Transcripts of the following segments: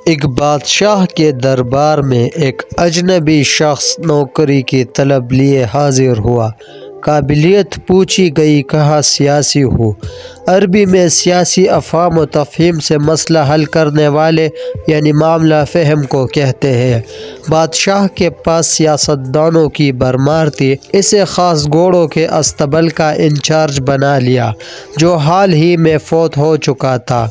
ایک بادشاہ کے دربار میں ایک اجنبی شخص نوکری کی طلب لیے حاضر ہوا۔ قابلیت پوچھی گئی، کہا سیاسی ہوں۔ عربی میں سیاسی افہام و تفہیم سے مسئلہ حل کرنے والے یعنی معاملہ فہم کو کہتے ہیں۔ بادشاہ کے پاس سیاستدانوں کی بھرمار تھی۔ اسے خاص گھوڑوں کے استبل کا انچارج بنا لیا جو حال ہی میں فوت ہو چکا تھا۔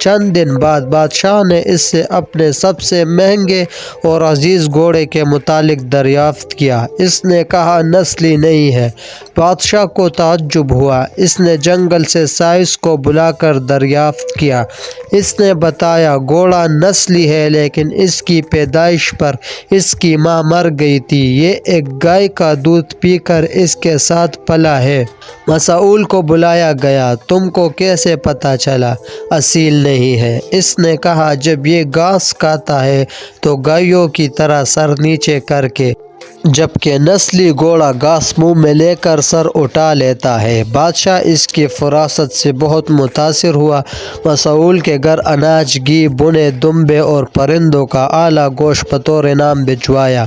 چند دن بعد بادشاہ نے اس سے اپنے سب سے مہنگے اور عزیز گھوڑے کے متعلق دریافت کیا۔ اس نے کہا نسلی نہیں ہے۔ بادشاہ کو تعجب ہوا۔ اس نے جنگل سے سائس کو بلا کر دریافت کیا۔ اس نے بتایا گھوڑا نسلی ہے لیکن اس کی پیدائش پر اس کی ماں مر گئی تھی۔ یہ ایک گائے کا دودھ پی کر اس کے ساتھ پلا ہے۔ مسؤول کو بلایا گیا۔ تم کو کیسے پتہ چلا؟ اصیل نہیں ہے۔ اس نے کہا جب یہ گھاس کھاتا ہے تو گایوں کی طرح سر نیچے کر کے، جبکہ نسلی گھوڑا گھاس منہ میں لے کر سر اٹھا لیتا ہے۔ بادشاہ اس کی فراست سے بہت متاثر ہوا۔ مسؤول کے گھر اناج، گھی، بنے دمبے اور پرندوں کا اعلیٰ گوشت بطور انعام بھجوایا۔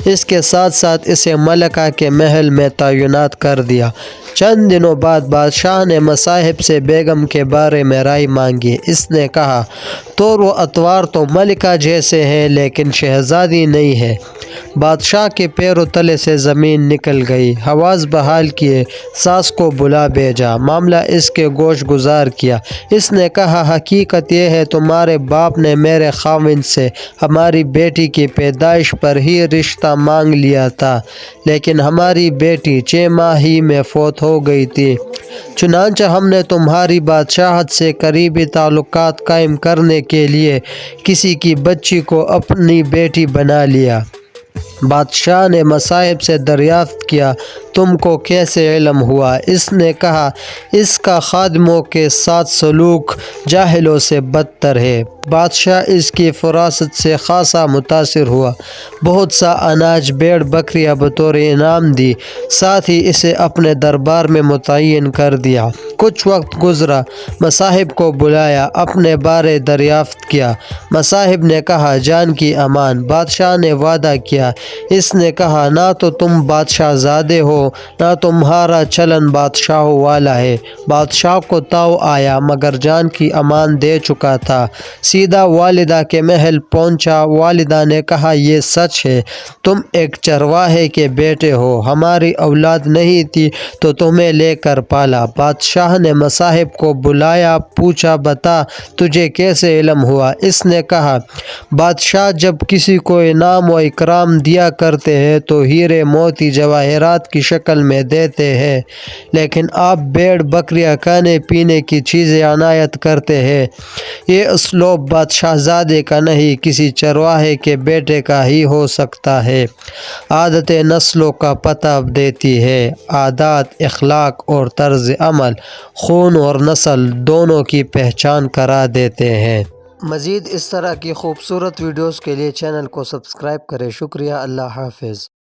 اس کے ساتھ ساتھ اسے ملکہ کے محل میں تعینات کر دیا۔ چند دنوں بعد بادشاہ نے مصاحب سے بیگم کے بارے میں رائے مانگی۔ اس نے کہا طور و اطوار تو ملکہ جیسے ہیں لیکن شہزادی نہیں ہے۔ بادشاہ کے پیروں تلے سے زمین نکل گئی۔ حواس بحال کیے، ساس کو بلا بھیجا، معاملہ اس کے گوش گزار کیا۔ اس نے کہا حقیقت یہ ہے تمہارے باپ نے میرے خاوند سے ہماری بیٹی کی پیدائش پر ہی رشتہ مانگ لیا تھا لیکن ہماری بیٹی 6 ماہ ہی میں فوت ہو گئی تھی۔ چنانچہ ہم نے تمہاری بادشاہت سے قریبی تعلقات قائم کرنے کے لیے کسی کی بچی کو اپنی بیٹی بنا لیا۔ بادشاہ نے مصاحب سے دریافت کیا تم کو کیسے علم ہوا؟ اس نے کہا اس کا خادموں کے ساتھ سلوک جاہلوں سے بدتر ہے۔ بادشاہ اس کی فراست سے خاصا متاثر ہوا۔ بہت سا اناج، بھیڑ بکریاں بطور انعام دی، ساتھ ہی اسے اپنے دربار میں متعین کر دیا۔ کچھ وقت گزرا، مصاحب کو بلایا، اپنے بارے دریافت کیا۔ مصاحب نے کہا جان کی امان۔ بادشاہ نے وعدہ کیا۔ اس نے کہا نہ تو تم بادشاہ زادے ہو نہ تمہارا چلن بادشاہوں والا ہے۔ بادشاہ کو تاؤ آیا مگر جان کی امان دے چکا تھا۔ سیدھا والدہ کے محل پہنچا۔ والدہ نے کہا یہ سچ ہے، تم ایک چرواہے کے بیٹے ہو، ہماری اولاد نہیں تھی تو تمہیں لے کر پالا۔ بادشاہ نے مصاحب کو بلایا، پوچھا بتا تجھے کیسے علم ہوا؟ اس نے کہا بادشاہ جب کسی کو انعام و اکرام دیا کرتے ہیں تو ہیرے موتی جواہرات کی شکل میں دیتے ہیں، لیکن آپ بھیڑ بکریاں کھانے پینے کی چیزیں عنایت کرتے ہیں۔ یہ اسلوب بادشاہ زادے کا نہیں کسی چرواہے کے بیٹے کا ہی ہو سکتا ہے۔ عادتیں نسلوں کا پتہ دیتی ہے۔ عادات، اخلاق اور طرز عمل خون اور نسل دونوں کی پہچان کرا دیتے ہیں۔ مزید اس طرح کی خوبصورت ویڈیوز کے لیے چینل کو سبسکرائب کریں۔ شکریہ۔ اللہ حافظ۔